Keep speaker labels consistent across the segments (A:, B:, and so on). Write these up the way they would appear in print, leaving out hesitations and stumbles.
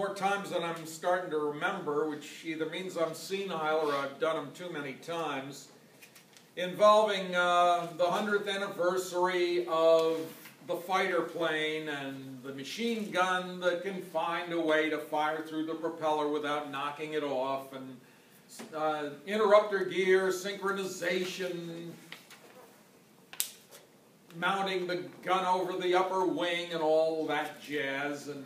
A: more times than I'm starting to remember, which either means I'm senile or I've done them too many times, involving the 100th anniversary of the fighter plane and the machine gun that can find a way to fire through the propeller without knocking it off, and interrupter gear, synchronization, mounting the gun over the upper wing and all that jazz. And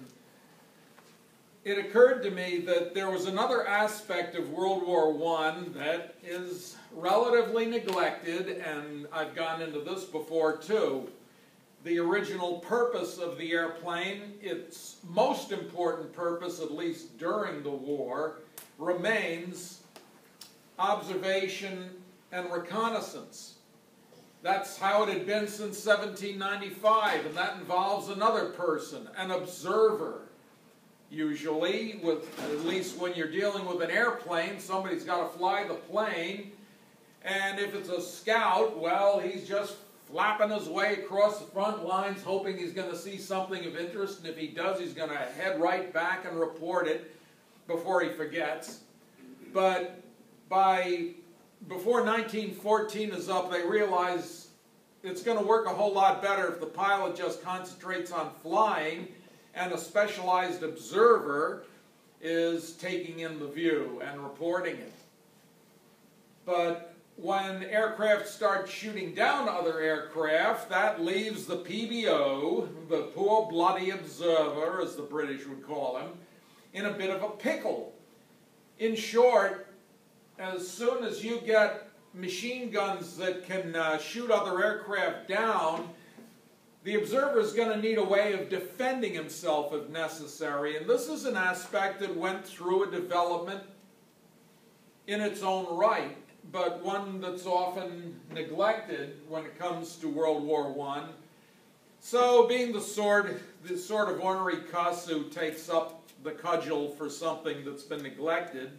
A: it occurred to me that there was another aspect of World War I that is relatively neglected, and I've gone into this before too. The original purpose of the airplane, its most important purpose, at least during the war, remains observation and reconnaissance. That's how it had been since 1795, and that involves another person, an observer. Usually, at least when you're dealing with an airplane, somebody's got to fly the plane, and if it's a scout, well, he's just flapping his way across the front lines, hoping he's going to see something of interest, and if he does, he's going to head right back and report it before he forgets. But before 1914 is up, they realize it's going to work a whole lot better if the pilot just concentrates on flying and a specialized observer is taking in the view and reporting it. But when aircraft start shooting down other aircraft, that leaves the PBO, the poor bloody observer, as the British would call him, in a bit of a pickle. In short, as soon as you get machine guns that can shoot other aircraft down, the observer is going to need a way of defending himself if necessary. And this is an aspect that went through a development in its own right, but one that's often neglected when it comes to World War I. So being the sort of ornery cuss who takes up the cudgel for something that's been neglected,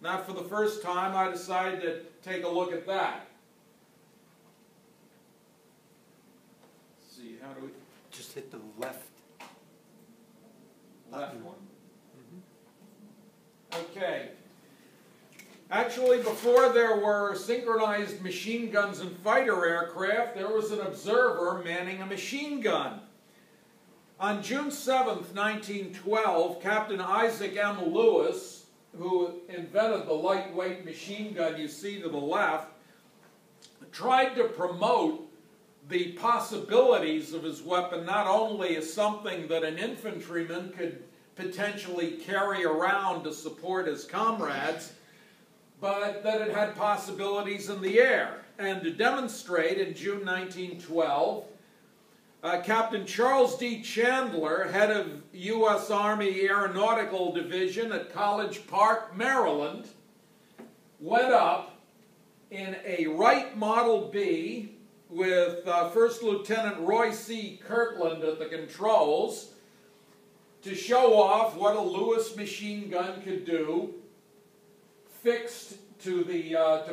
A: not for the first time, I decided to take a look at that. Let's see, how do we...
B: Just hit the left.
A: Left one? Okay. Actually, before there were synchronized machine guns and fighter aircraft, there was an observer manning a machine gun. On June 7th, 1912, Captain Isaac M. Lewis, who invented the lightweight machine gun you see to the left, tried to promote the possibilities of his weapon not only as something that an infantryman could potentially carry around to support his comrades, but that it had possibilities in the air. And to demonstrate, in June 1912, Captain Charles D. Chandler, head of U.S. Army Aeronautical Division at College Park, Maryland, went up in a Wright Model B with First Lieutenant Roy C. Kirkland at the controls to show off what a Lewis machine gun could do, fixed to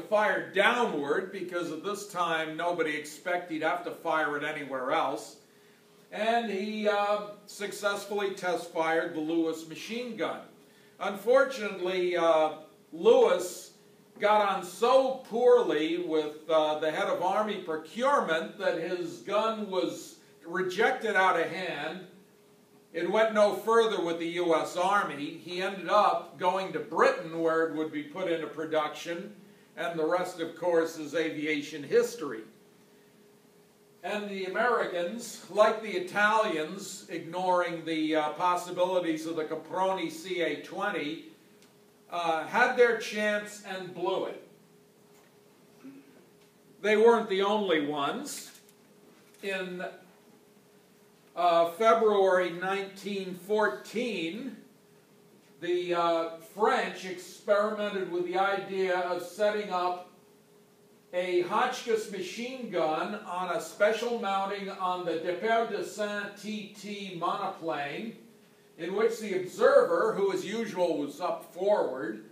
A: fire downward, because at this time nobody expected he'd have to fire it anywhere else. And he successfully test-fired the Lewis machine gun. Unfortunately, Lewis got on so poorly with the head of Army procurement that his gun was rejected out of hand. It went no further with the U.S. Army. He ended up going to Britain, where it would be put into production, and the rest, of course, is aviation history. And the Americans, like the Italians, ignoring the possibilities of the Caproni CA-20, had their chance and blew it. They weren't the only ones. In February 1914, the French experimented with the idea of setting up a Hotchkiss machine gun on a special mounting on the Deperdessin TT monoplane, in which the observer, who as usual was up forward,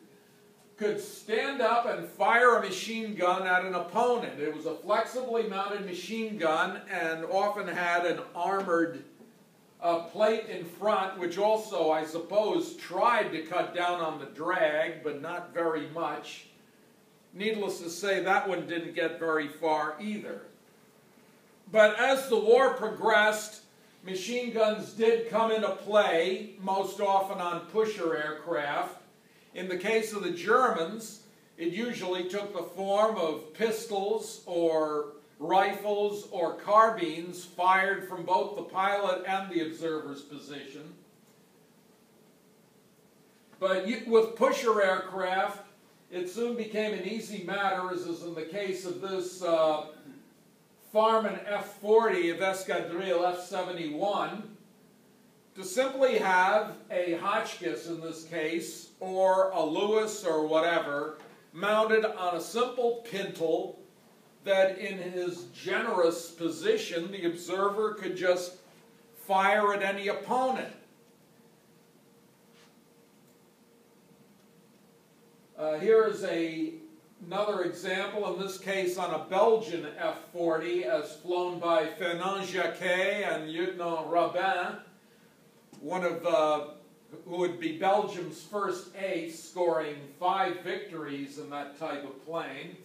A: could stand up and fire a machine gun at an opponent. It was a flexibly mounted machine gun and often had an armored plate in front, which also, I suppose, tried to cut down on the drag, but not very much. Needless to say, that one didn't get very far either. But as the war progressed, machine guns did come into play, most often on pusher aircraft. In the case of the Germans, it usually took the form of pistols or rifles or carbines fired from both the pilot and the observer's position. But with pusher aircraft, it soon became an easy matter, as is in the case of this Farman F-40 of Escadrille F-71, to simply have a Hotchkiss in this case, or a Lewis or whatever, mounted on a simple pintle that in his generous position the observer could just fire at any opponent. Here is another example, in this case on a Belgian F-40 as flown by Fernand Jacquet and Lieutenant Robin, one of who would be Belgium's first ace, scoring 5 victories in that type of plane.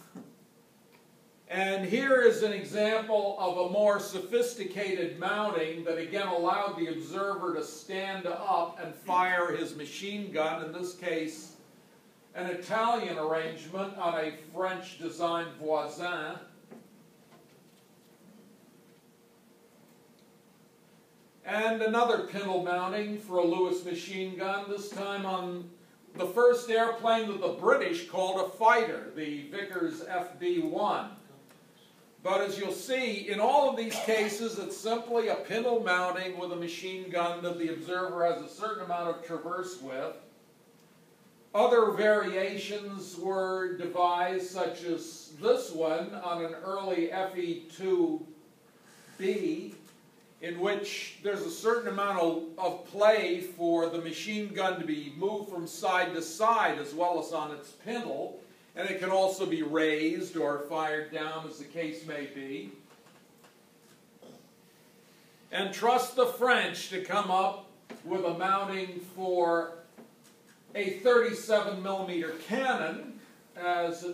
A: And here is an example of a more sophisticated mounting that again allowed the observer to stand up and fire his machine gun, in this case an Italian arrangement on a French-designed Voisin. And another pintle mounting for a Lewis machine gun, this time on the first airplane that the British called a fighter, the Vickers FB-1. But as you'll see, in all of these cases, it's simply a pintle mounting with a machine gun that the observer has a certain amount of traverse with. Other variations were devised, such as this one on an early FE-2B, in which there's a certain amount of play for the machine gun to be moved from side to side as well as on its pintle, and it can also be raised or fired down as the case may be. And trust the French to come up with a mounting for a 37mm cannon, as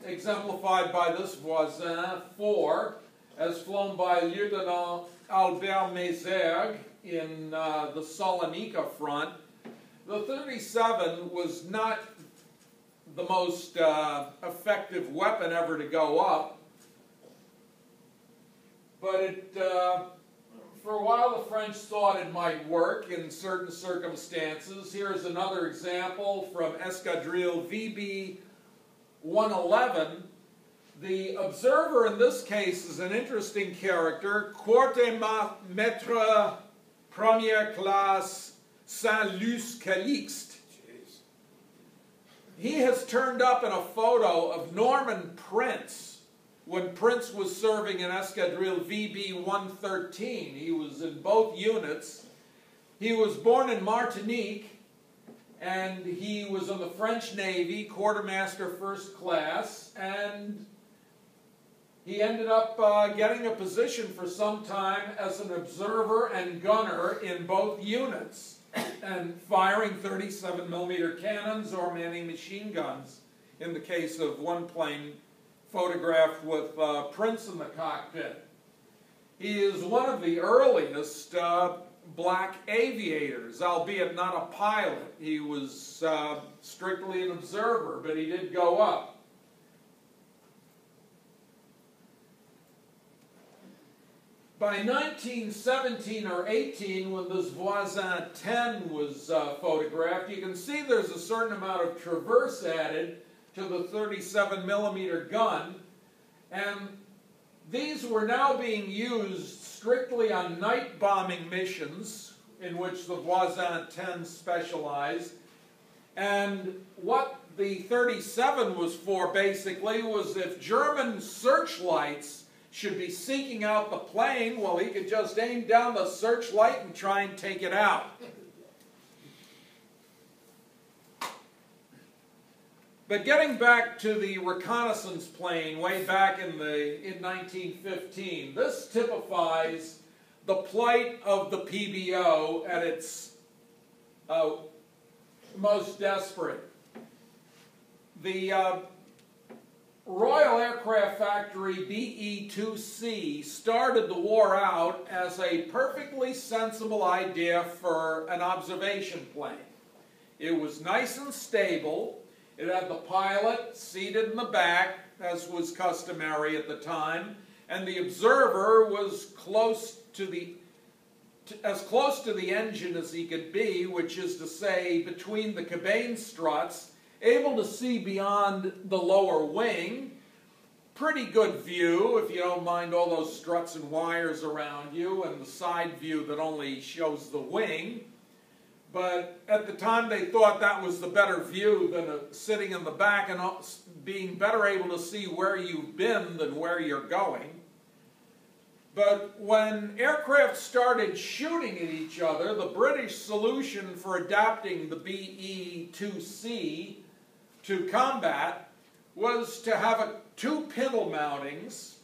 A: exemplified by this Voisin 4, as flown by Lieutenant Albert Étevé in the Salonika front. The 37 was not the most effective weapon ever to go up, but it, for a while the French thought it might work in certain circumstances. Here's another example from Escadrille VB-111. The observer in this case is an interesting character, Quartier-Maître Première Classe Saint-Luc Calixte. He has turned up in a photo of Norman Prince when Prince was serving in Escadrille VB-113. He was in both units. He was born in Martinique, and he was in the French Navy, quartermaster first class, and he ended up getting a position for some time as an observer and gunner in both units, and firing 37mm cannons or manning machine guns, in the case of one plane photographed with Prince in the cockpit. He is one of the earliest black aviators, albeit not a pilot. He was strictly an observer, but he did go up. By 1917 or 18, when this Voisin 10 was photographed, you can see there's a certain amount of traverse added to the 37mm gun, and these were now being used strictly on night bombing missions, in which the Voisin 10 specialized. And what the 37 was for, basically, was if German searchlights should be seeking out the plane, well, he could just aim down the searchlight and try and take it out. But getting back to the reconnaissance plane way back in 1915, this typifies the plight of the PBO at its most desperate. The Royal Aircraft Factory BE-2C started the war out as a perfectly sensible idea for an observation plane. It was nice and stable. It had the pilot seated in the back, as was customary at the time, and the observer was as close to the engine as he could be, which is to say between the cabane struts, able to see beyond the lower wing. Pretty good view, if you don't mind all those struts and wires around you, and the side view that only shows the wing. But at the time they thought that was the better view than sitting in the back and being better able to see where you've been than where you're going. But when aircraft started shooting at each other, the British solution for adapting the BE-2C to combat was to have two pintle mountings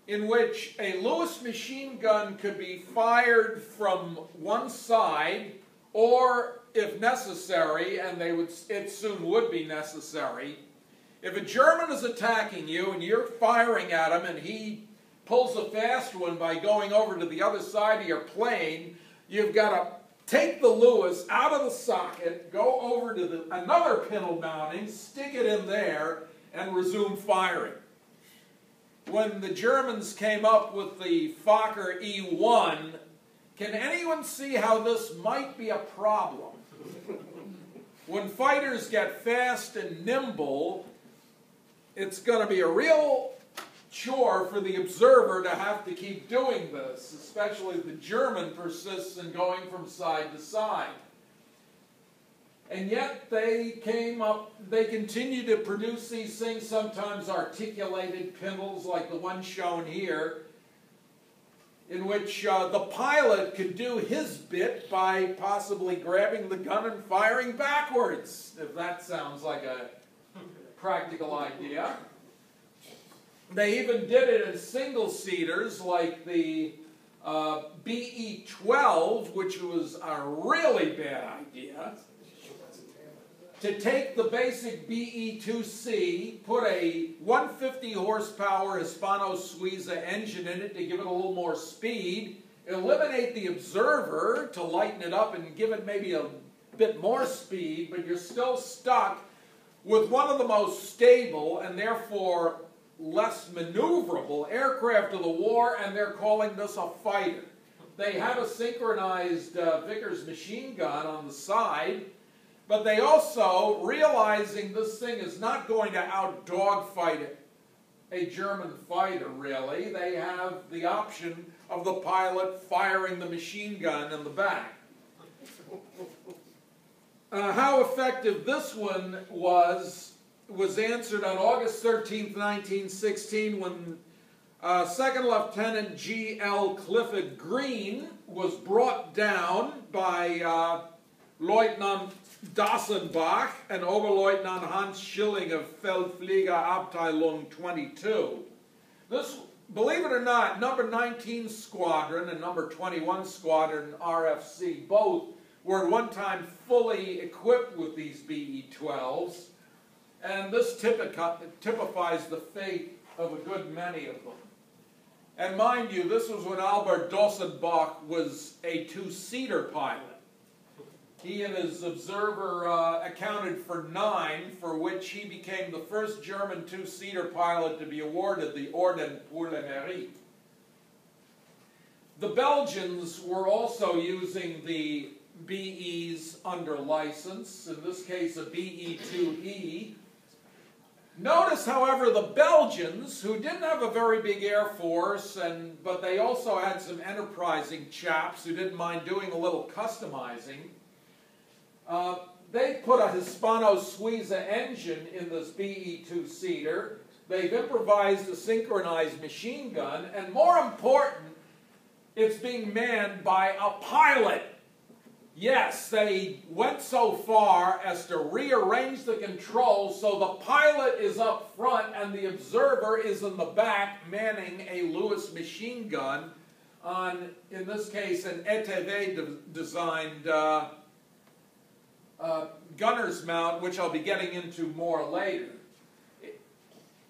A: in which a Lewis machine gun could be fired from one side, or if necessary, and it soon would be necessary, if a German is attacking you and you're firing at him and he pulls a fast one by going over to the other side of your plane, you've got to take the Lewis out of the socket, go over to another pintle mounting, stick it in there, and resume firing. When the Germans came up with the Fokker E1, can anyone see how this might be a problem? When fighters get fast and nimble, it's going to be a real chore for the observer to have to keep doing this, especially if the German persists in going from side to side. And yet they continue to produce these things, sometimes articulated pintles like the one shown here, in which the pilot could do his bit by possibly grabbing the gun and firing backwards, if that sounds like a practical idea. They even did it in single-seaters like the BE-12, which was a really bad idea. To take the basic BE-2C, put a 150 horsepower Hispano-Suiza engine in it to give it a little more speed, eliminate the observer to lighten it up and give it maybe a bit more speed, but you're still stuck with one of the most stable and therefore less maneuverable aircraft of the war, and they're calling this a fighter. They have a synchronized Vickers machine gun on the side, but they also, realizing this thing is not going to out-dogfight a German fighter, really, they have the option of the pilot firing the machine gun in the back. How effective this one was answered on August 13th, 1916, when Second Lieutenant G.L. Clifford Green was brought down by Lieutenant Dassenbach and Oberleutnant Hans Schilling of Feldfliegerabteilung 22. This, believe it or not, number 19 Squadron and number 21 Squadron RFC both were at one time fully equipped with these BE-12s, and this typifies the fate of a good many of them. And mind you, this was when Albert Dassenbach was a two-seater pilot. He and his observer accounted for 9, for which he became the first German two-seater pilot to be awarded the Orden pour le Mérite. The Belgians were also using the BEs under license, in this case a BE-2E. Notice, however, the Belgians, who didn't have a very big air force, but they also had some enterprising chaps who didn't mind doing a little customizing, they put a Hispano-Suiza engine in this BE-2-seater. They've improvised a synchronized machine gun, and more important, it's being manned by a pilot. Yes, they went so far as to rearrange the controls so the pilot is up front and the observer is in the back manning a Lewis machine gun on, in this case, an Étevé designed gunner's mount, which I'll be getting into more later.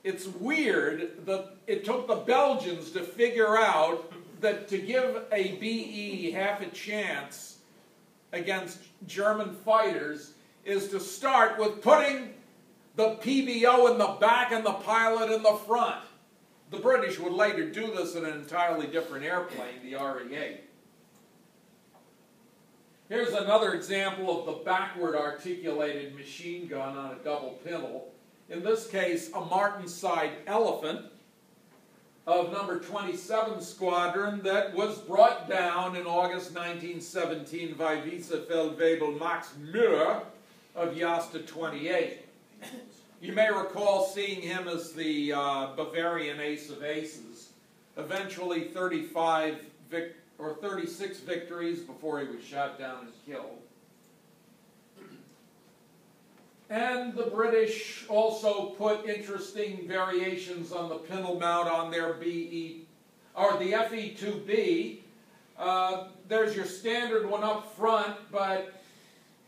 A: It's weird that it took the Belgians to figure out that to give a BE half a chance against German fighters is to start with putting the PBO in the back and the pilot in the front. The British would later do this in an entirely different airplane, the RE-8. Here's another example of the backward articulated machine gun on a double pintle. In this case, a Martin's-side Elephant of number 27 Squadron that was brought down in August 1917 by Vizefeldwebel Max Müller of Jasta 28. You may recall seeing him as the Bavarian ace of aces, eventually 36 victories before he was shot down and killed. And the British also put interesting variations on the pintle mount on their BE, or the FE-2B. There's your standard one up front, but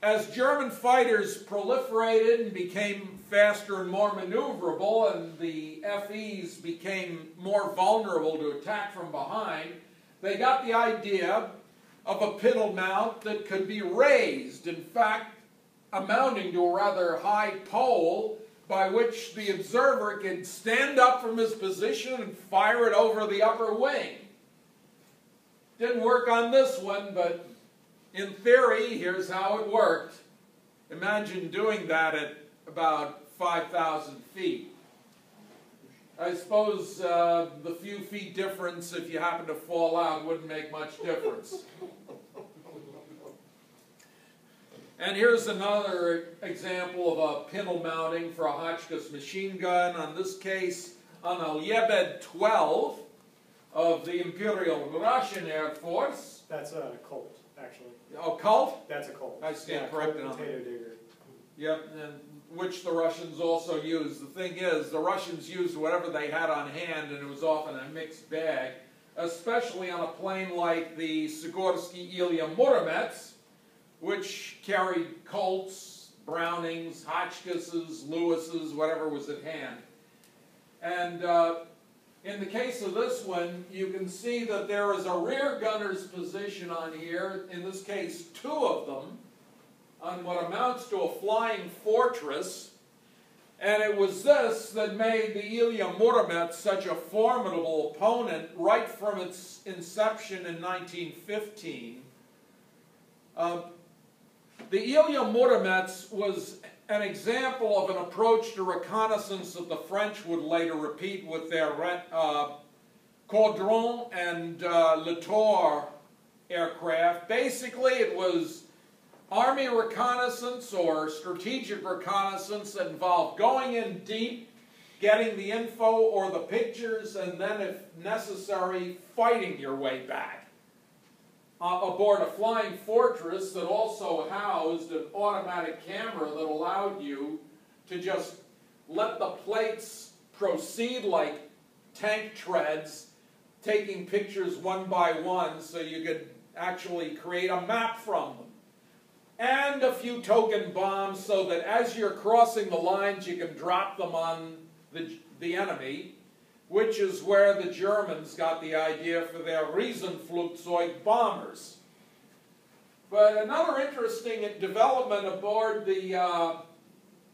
A: as German fighters proliferated and became faster and more maneuverable, and the FEs became more vulnerable to attack from behind, they got the idea of a pintle mount that could be raised, in fact, amounting to a rather high pole by which the observer can stand up from his position and fire it over the upper wing. Didn't work on this one, but in theory, here's how it worked. Imagine doing that at about 5,000 feet. I suppose the few feet difference, if you happen to fall out, wouldn't make much difference. And here's another example of a pintle mounting for a Hotchkiss machine gun, on this case on a Lebed 12 of the Imperial Russian Air Force.
B: That's a Colt, actually.
A: Oh, Colt?
B: That's a Colt.
A: I stand corrected on that.
B: Potato digger.
A: Yep, and which the Russians also used. The thing is, the Russians used whatever they had on hand, and it was often a mixed bag, especially on a plane like the Sikorsky Ilya Muromets, which carried Colts, Brownings, Hotchkisses, Lewises, whatever was at hand. And in the case of this one, you can see that there is a rear gunner's position on here, in this case 2 of them, on what amounts to a flying fortress. And it was this that made the Ilya Muromets such a formidable opponent right from its inception in 1915. The Ilya Muromets was an example of an approach to reconnaissance that the French would later repeat with their Caudron and Latour aircraft. Basically, it was Army reconnaissance or strategic reconnaissance that involved going in deep, getting the info or the pictures, and then, if necessary, fighting your way back. Aboard a flying fortress that also housed an automatic camera that allowed you to just let the plates proceed like tank treads, taking pictures one by one so you could actually create a map from them. And a few token bombs so that as you're crossing the lines you can drop them on the enemy, which is where the Germans got the idea for their Riesenflugzeug bombers. But another interesting development aboard the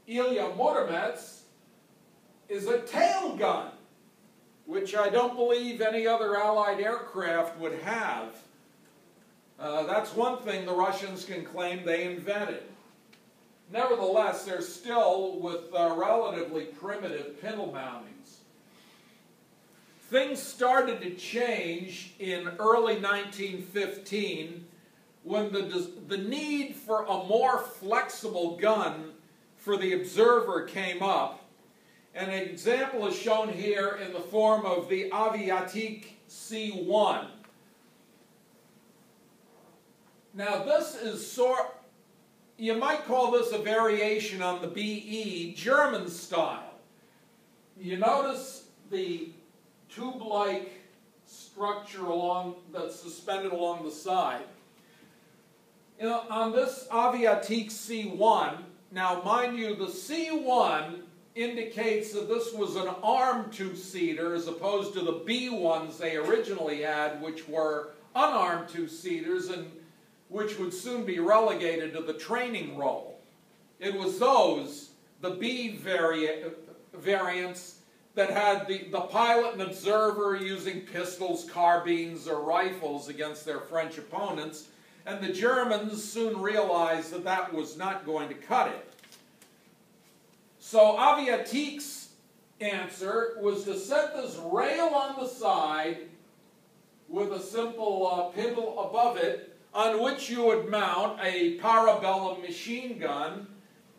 A: Ilya Muromets is a tail gun, which I don't believe any other Allied aircraft would have. That's one thing the Russians can claim they invented. Nevertheless, they're still with relatively primitive pintle mountings. Things started to change in early 1915 when the need for a more flexible gun for the observer came up. And an example is shown here in the form of the Aviatik C.I. Now this is you might call this a variation on the BE German style. You notice the tube-like structure that's suspended along the side. You know, on this Aviatik C.I, now mind you, the C.I indicates that this was an armed two-seater as opposed to the B.1s they originally had, which were unarmed two-seaters and which would soon be relegated to the training role. It was those, the B variants, that had the pilot and observer using pistols, carbines, or rifles against their French opponents, and the Germans soon realized that that was not going to cut it. So Aviatik's answer was to set this rail on the side with a simple pindle above it, on which you would mount a parabellum machine gun,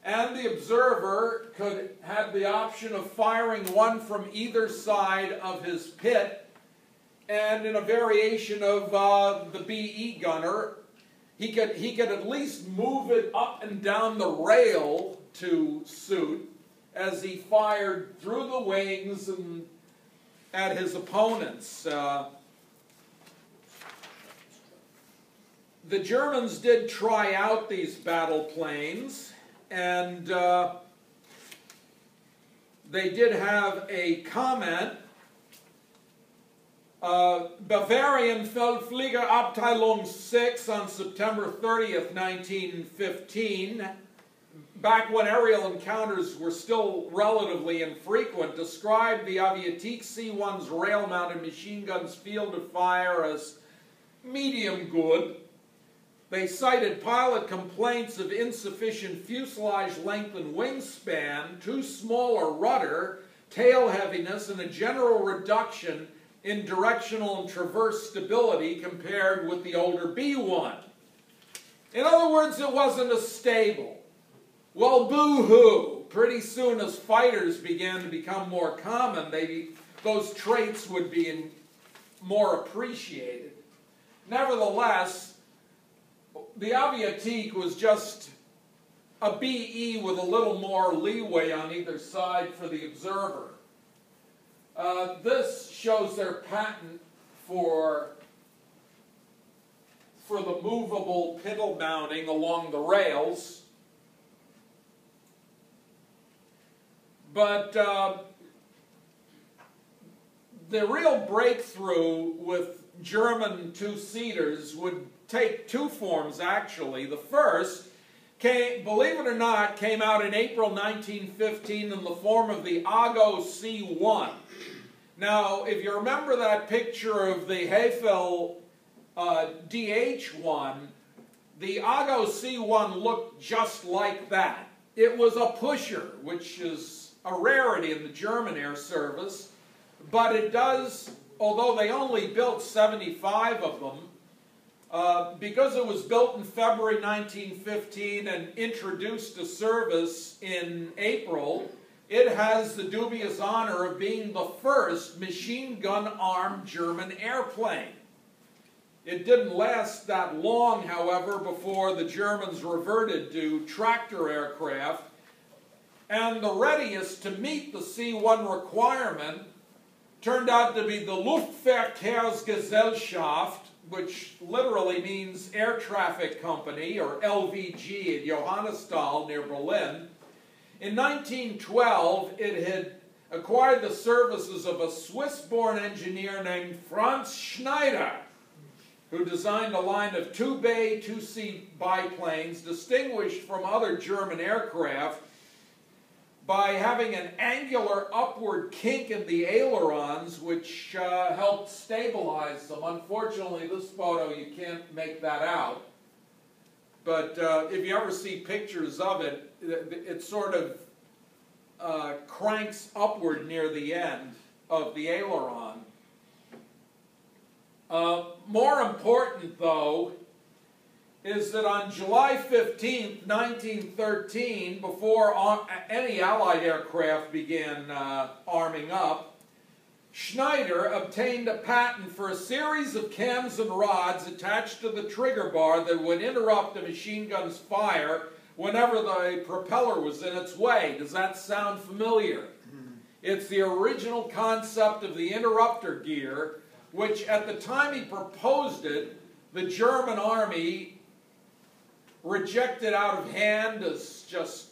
A: and the observer could have the option of firing one from either side of his pit, and in a variation of the BE gunner, he could at least move it up and down the rail to suit as he fired through the wings and at his opponents. The Germans did try out these battle planes, and they did have a comment. Bavarian Feldfliegerabteilung 6 on September 30th, 1915, back when aerial encounters were still relatively infrequent, described the Aviatik C.I's rail-mounted machine gun's field of fire as medium good. They cited pilot complaints of insufficient fuselage length and wingspan, too small a rudder, tail heaviness, and a general reduction in directional and traverse stability compared with the older B.1. In other words, it wasn't as stable. Well, boo-hoo. Pretty soon as fighters began to become more common, those traits would be more appreciated. Nevertheless, the Aviatik was just a BE with a little more leeway on either side for the observer. This shows their patent for the movable pindle mounting along the rails. But the real breakthrough with German two-seaters would take two forms, actually. The first, believe it or not, came out in April 1915 in the form of the Ago C.I. Now, if you remember that picture of the Hefel DH-1, the Ago C.I looked just like that. It was a pusher, which is a rarity in the German air service, but it does, although they only built 75 of them, because it was built in February 1915 and introduced to service in April, it has the dubious honor of being the first machine gun-armed German airplane. It didn't last that long, however, before the Germans reverted to tractor aircraft, and the readiest to meet the C.I requirement turned out to be the Luftverkehrsgesellschaft, which literally means Air Traffic Company, or LVG, at Johannisthal near Berlin. In 1912, it had acquired the services of a Swiss-born engineer named Franz Schneider, who designed a line of two-bay, two-seat biplanes distinguished from other German aircraft by having an angular upward kink in the ailerons, which helped stabilize them. Unfortunately, this photo, you can't make that out. But if you ever see pictures of it, it sort of cranks upward near the end of the aileron. More important, though, is that on July 15th, 1913, before any Allied aircraft began arming up, Schneider obtained a patent for a series of cams and rods attached to the trigger bar that would interrupt a machine gun's fire whenever the propeller was in its way. Does that sound familiar? It's the original concept of the interrupter gear, which at the time he proposed it, the German army rejected out of hand as just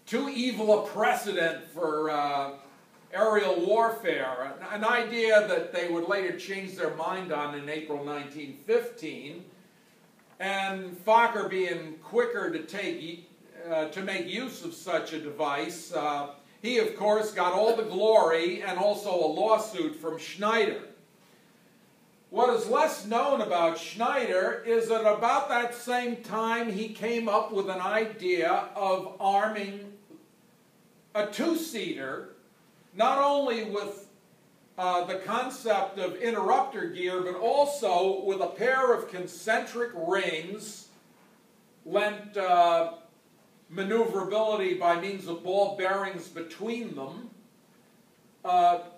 A: too evil a precedent for aerial warfare, an idea that they would later change their mind on in April 1915. And Fokker, being quicker to make use of such a device, he of course got all the glory and also a lawsuit from Schneider. What is less known about Schneider is that about that same time he came up with an idea of arming a two-seater, not only with the concept of interrupter gear, but also with a pair of concentric rings lent maneuverability by means of ball bearings between them,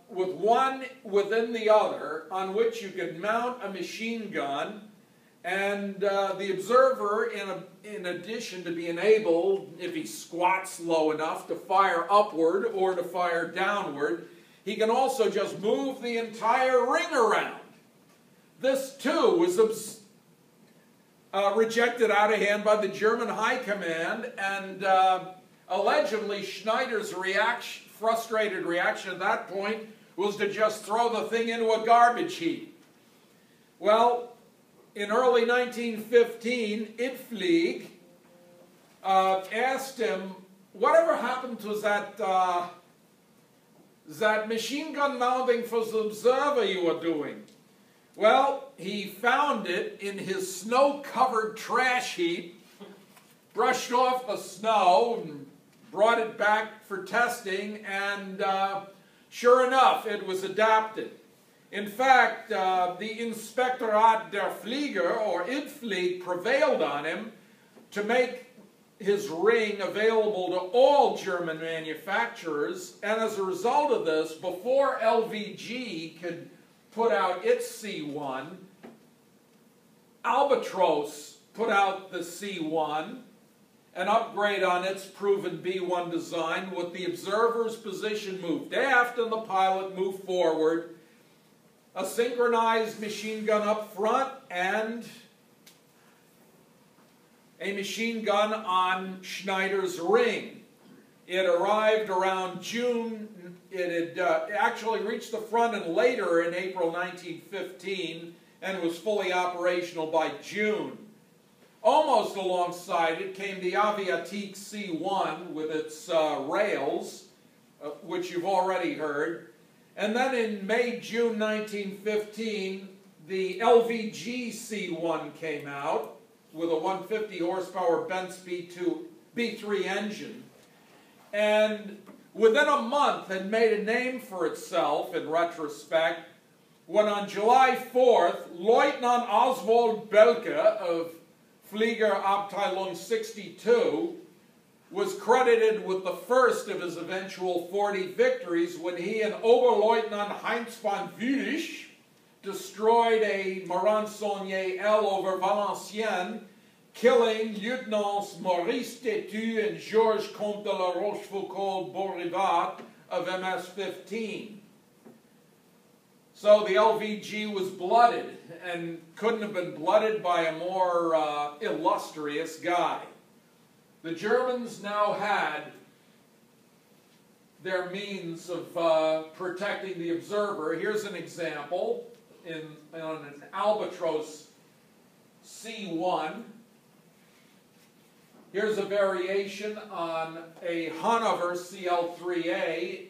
A: with one within the other, on which you could mount a machine gun, and the observer, in addition to being able, if he squats low enough, to fire upward or to fire downward, he can also just move the entire ring around. This, too, was rejected out of hand by the German High Command, and allegedly Schneider's frustrated reaction at that point was to just throw the thing into a garbage heap. Well, in early 1915, ITFLIEG asked him, whatever happened to that machine gun mounting for the observer you were doing? Well, he found it in his snow-covered trash heap, brushed off the snow, and brought it back for testing, and sure enough, it was adapted. In fact, the Inspektorat der Flieger, or ITFLIEG, prevailed on him to make his ring available to all German manufacturers, and as a result of this, before LVG could put out its C1, Albatros put out the C1, an upgrade on its proven B1 design, with the observer's position moved aft and the pilot moved forward, a synchronized machine gun up front, and a machine gun on Schneider's ring. It arrived around June. It had actually reached the front and later in April 1915 and was fully operational by June. Almost alongside it came the Aviatik C.I with its rails, which you've already heard. And then in May-June 1915, the LVG C.I came out with a 150 horsepower Benz B3 engine. And within a month had made a name for itself in retrospect when on July 4th, Lieutenant Oswald Belke of Fliegerabteilung 62 was credited with the first of his eventual 40 victories when he and Oberleutnant Heinz von Wülich destroyed a Morane-Saulnier L over Valenciennes, killing Lieutenants Maurice Tétu and Georges Comte de la Rochefoucauld-Beauregard of MS-15. So the LVG was blooded, and couldn't have been blooded by a more illustrious guy. The Germans now had their means of protecting the observer. Here's an example on an Albatros C.I. Here's a variation on a Hanover CL3A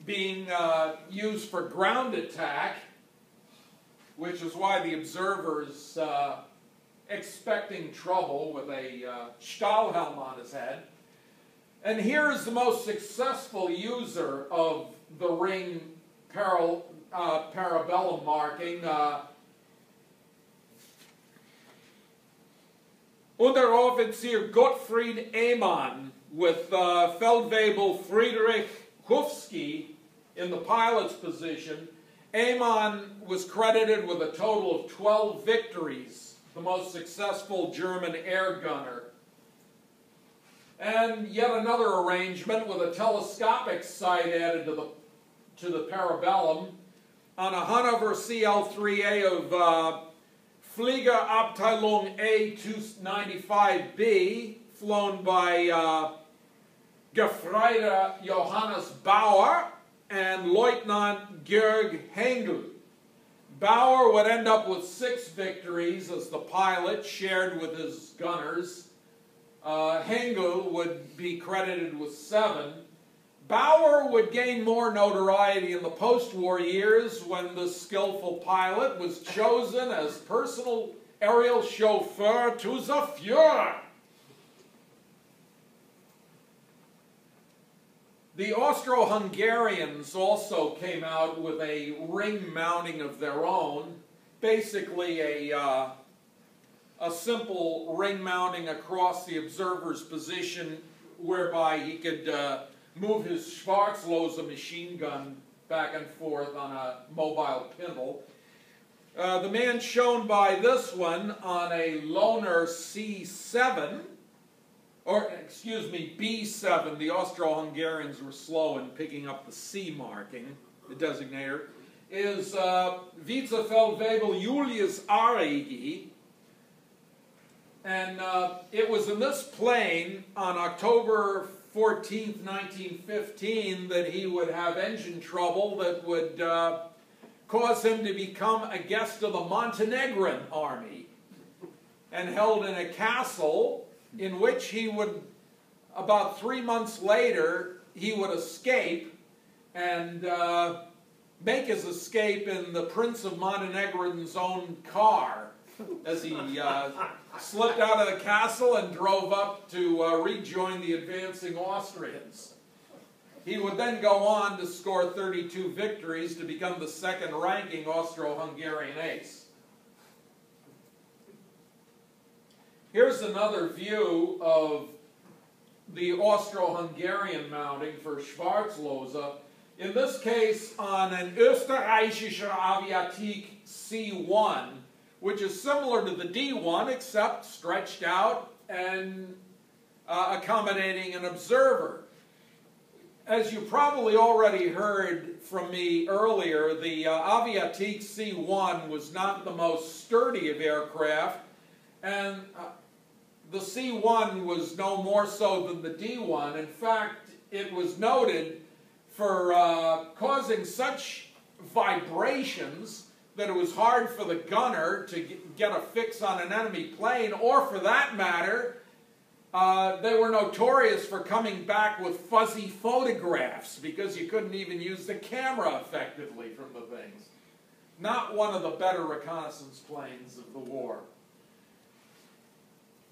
A: being used for ground attack, which is why the observer's expecting trouble with a Stahlhelm on his head. And here is the most successful user of the ring parabellum marking, Unteroffizier Gottfried Ehmann with Feldwebel Friedrich Hufsky in the pilot's position. Ehmann was credited with a total of 12 victories, the most successful German air gunner. And yet another arrangement with a telescopic sight added to the parabellum. on a Hannover CL-3A of Fliegerabteilung A295B, flown by Gefreiter Johannes Bauer and Lieutenant Georg Hengel. Bauer would end up with 6 victories as the pilot, shared with his gunners. Hengel would be credited with 7. Bauer would gain more notoriety in the post-war years when the skillful pilot was chosen as personal aerial chauffeur to the Führer. The Austro-Hungarians also came out with a ring mounting of their own, basically a simple ring mounting across the observer's position whereby he could move his Schwarzlose machine gun back and forth on a mobile pintle. The man shown by this one on a Loner C7, or excuse me, B7, the Austro-Hungarians were slow in picking up the C marking, the designator, is Vizefeldwebel Julius Aregi. And it was in this plane on October 14th, 1915, that he would have engine trouble that would cause him to become a guest of the Montenegrin army and held in a castle in which he would, about 3 months later, he would escape and make his escape in the Prince of Montenegrin's own car as he slipped out of the castle and drove up to rejoin the advancing Austrians. He would then go on to score 32 victories to become the second-ranking Austro-Hungarian ace. Here's another view of the Austro-Hungarian mounting for Schwarzlose. In this case, on an Österreichischer Aviatik C.I, which is similar to the D1 except stretched out and accommodating an observer. As you probably already heard from me earlier, the Aviatik C.I was not the most sturdy of aircraft, and the C.I was no more so than the D1. In fact, it was noted for causing such vibrations that it was hard for the gunner to get a fix on an enemy plane, or for that matter, they were notorious for coming back with fuzzy photographs because you couldn't even use the camera effectively from the things. Not one of the better reconnaissance planes of the war.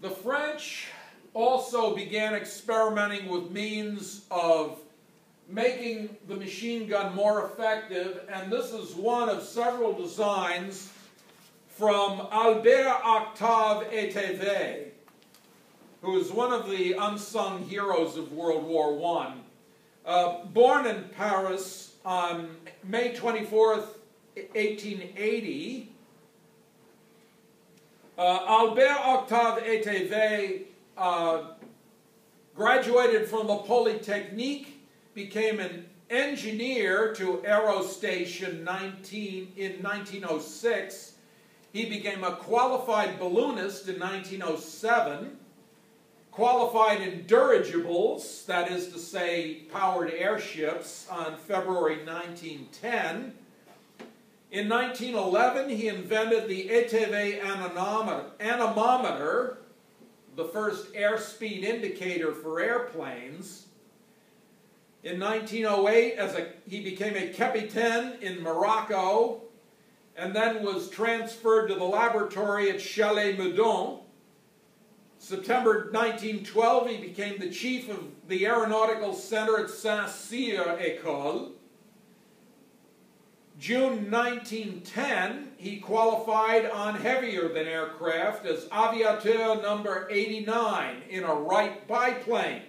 A: The French also began experimenting with means of making the machine gun more effective, and this is one of several designs from Albert Étevé, who is one of the unsung heroes of World War I. Born in Paris on May 24th, 1880, Albert Étevé graduated from the Polytechnique, became an engineer to Aerostation in 1906. He became a qualified balloonist in 1907, qualified in dirigibles, that is to say powered airships, on February 1910. In 1911, he invented the Étevé anemometer, the first airspeed indicator for airplanes. In 1908, he became a capitaine in Morocco, and then was transferred to the laboratory at Chalet-Meudon. September 1912, he became the chief of the Aeronautical Center at Saint-Cyr École. June 1910, he qualified on heavier-than aircraft as aviateur number 89 in a Wright biplane.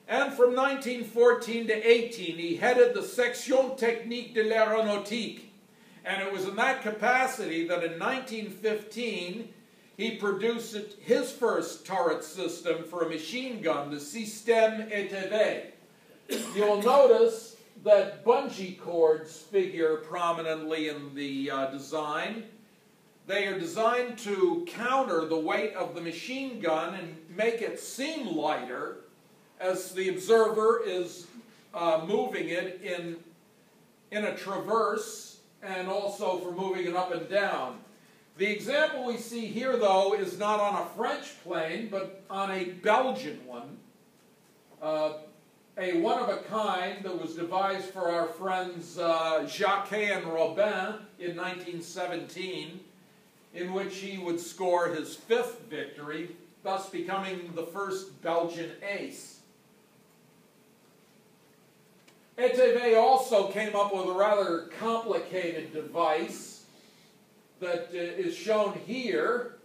A: And from 1914 to 18, he headed the Section Technique de l'Aéronautique. And it was in that capacity that in 1915, he produced his first turret system for a machine gun, the Système Étevé. You'll notice that bungee cords figure prominently in the design. They are designed to counter the weight of the machine gun and make it seem lighter as the observer is moving it in a traverse, and also for moving it up and down. The example we see here, though, is not on a French plane, but on a Belgian one. A one-of-a-kind that was devised for our friends Jacques and Robin in 1917, in which he would score his 5th victory, thus becoming the first Belgian ace. Étevé also came up with a rather complicated device that is shown here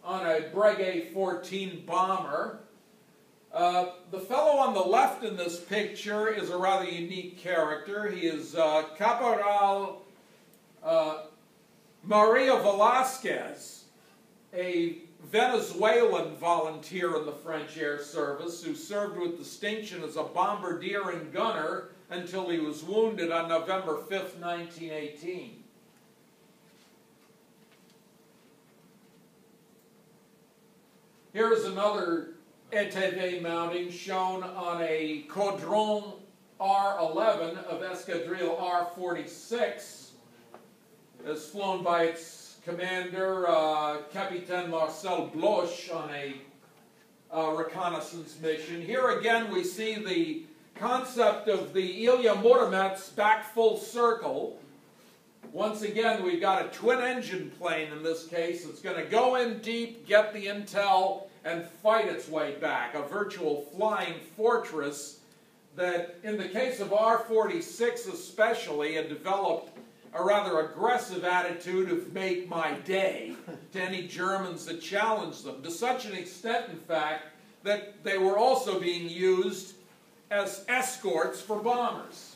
A: on a Breguet 14 bomber. The fellow on the left in this picture is a rather unique character. He is Capitaine Maria Velasquez, a Venezuelan volunteer in the French Air Service who served with distinction as a bombardier and gunner until he was wounded on November 5th, 1918. Here is another Étevé mounting shown on a Caudron R11 of Escadrille R46, as flown by its commander, Capitaine Marcel Bloch, on a reconnaissance mission. Here again we see the concept of the Ilya Muromets back full circle. Once again, we've got a twin-engine plane in this case. It's going to go in deep, get the intel, and fight its way back. A virtual flying fortress that, in the case of R-46 especially, had developed a rather aggressive attitude of make my day to any Germans that challenged them, to such an extent, in fact, that they were also being used as escorts for bombers.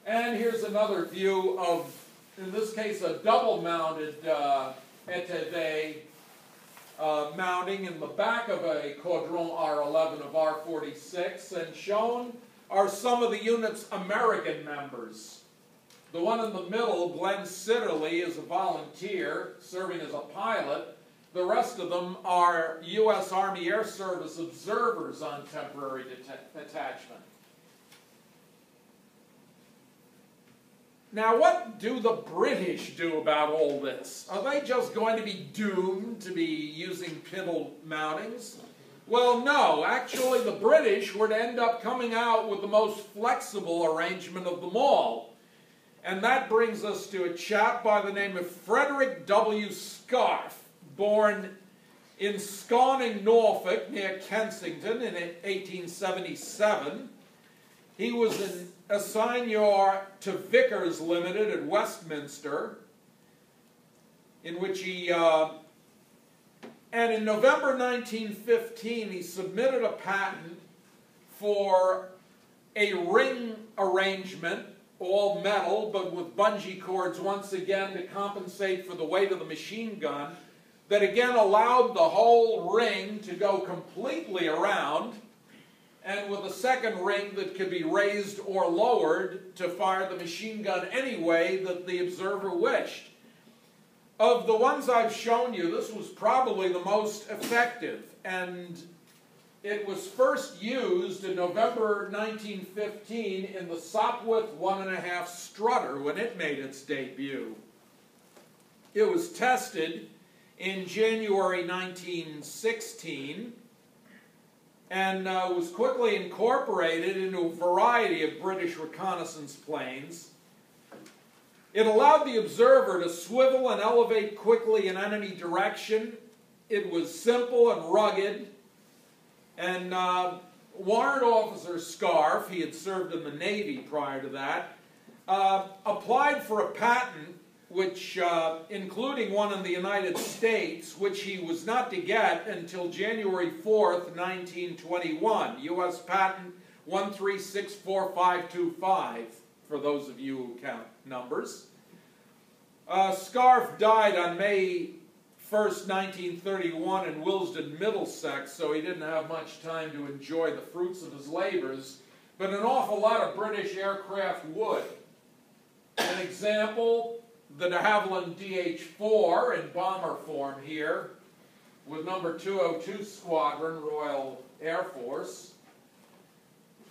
A: And here's another view of, in this case, a double-mounted Étevé mounting in the back of a Caudron R11 of R46, and shown are some of the unit's American members. The one in the middle, Glenn Sitterly, is a volunteer serving as a pilot. The rest of them are U.S. Army Air Service observers on temporary detachment. Now, what do the British do about all this? Are they just going to be doomed to be using pintle mountings? Well, no. Actually, the British were to end up coming out with the most flexible arrangement of them all. And that brings us to a chap by the name of Frederick W. Scarff, born in Sconning, Norfolk, near Kensington in 1877. He was an assigneur to Vickers Limited at Westminster, in which he, and in November 1915, he submitted a patent for a ring arrangement, all metal, but with bungee cords once again to compensate for the weight of the machine gun, that again allowed the whole ring to go completely around, and with a second ring that could be raised or lowered to fire the machine gun any way that the observer wished. Of the ones I've shown you, this was probably the most effective, and it was first used in November 1915 in the Sopwith 1.5 strutter when it made its debut. It was tested in January 1916 and was quickly incorporated into a variety of British reconnaissance planes. It allowed the observer to swivel and elevate quickly in enemy direction. It was simple and rugged. And Warrant Officer Scarff, he had served in the Navy prior to that, applied for a patent, which, including one in the United States, which he was not to get until January 4th, 1921, U.S. Patent 1364525, for those of you who count numbers. Scarff died on May 1st, 1931 in Willesden, Middlesex, so he didn't have much time to enjoy the fruits of his labors. but an awful lot of British aircraft would. An example, the de Havilland DH-4 in bomber form here, with number 202 Squadron, Royal Air Force.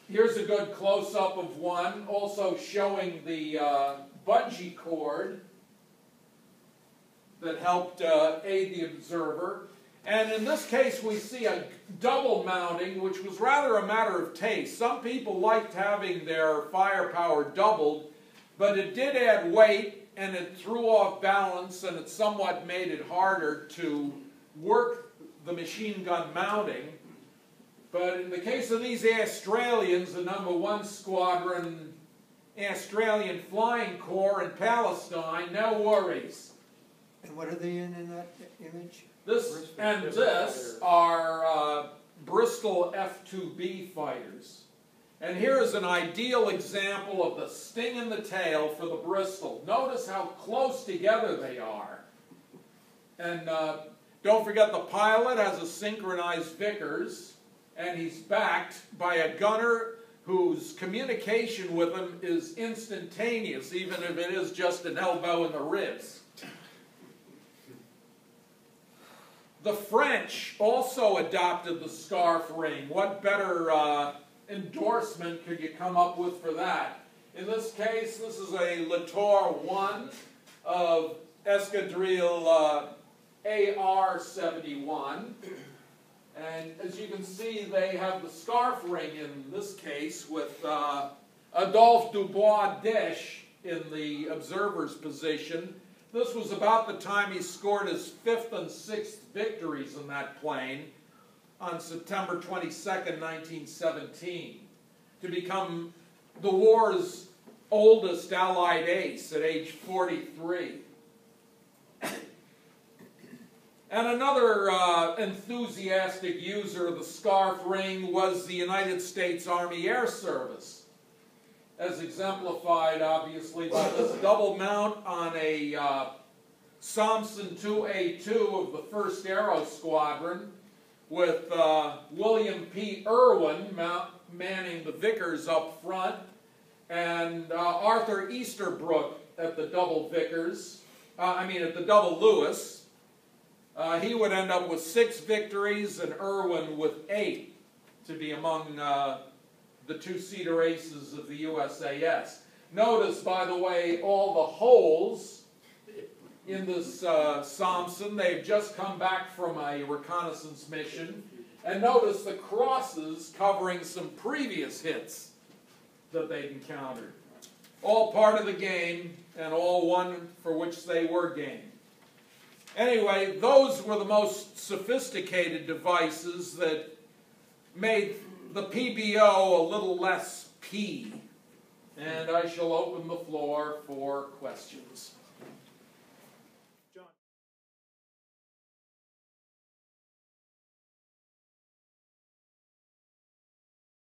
A: Here's a good close-up of one, also showing the bungee cord that helped aid the observer. And in this case, we see a double mounting, which was rather a matter of taste. Some people liked having their firepower doubled, but it did add weight, and it threw off balance, and it somewhat made it harder to work the machine gun mounting. But in the case of these Australians, the number 1 Squadron Australian Flying Corps in Palestine, no worries.
C: And what are they in that image?
A: This and this are Bristol F-2B fighters. And here is an ideal example of the sting in the tail for the Bristol. Notice how close together they are. And don't forget the pilot has a synchronized Vickers, and he's backed by a gunner whose communication with him is instantaneous, even if it is just an elbow in the ribs. The French also adopted the Scarff ring. What better endorsement could you come up with for that? In this case, this is a Latour 1 of Escadrille AR-71. And as you can see, they have the Scarff ring in this case with Adolphe Dubois Desch in the observer's position. This was about the time he scored his 5th and 6th victories in that plane on September 22nd, 1917, to become the war's oldest Allied ace at age 43. And another enthusiastic user of the Scarff ring was the United States Army Air Service, as exemplified, obviously, by this double mount on a Samson 2A2 of the 1st Aero Squadron, with William P. Irwin manning the Vickers up front, and Arthur Easterbrook at the double Vickers, at the double Lewis. He would end up with 6 victories, and Irwin with 8 to be among the 2-seater aces of the USAS. Notice, by the way, all the holes in this Samson. They've just come back from a reconnaissance mission. And notice the crosses covering some previous hits that they'd encountered. All part of the game, and all one for which they were game. Anyway, those were the most sophisticated devices that made the PBO a little less P. And I shall open the floor for questions.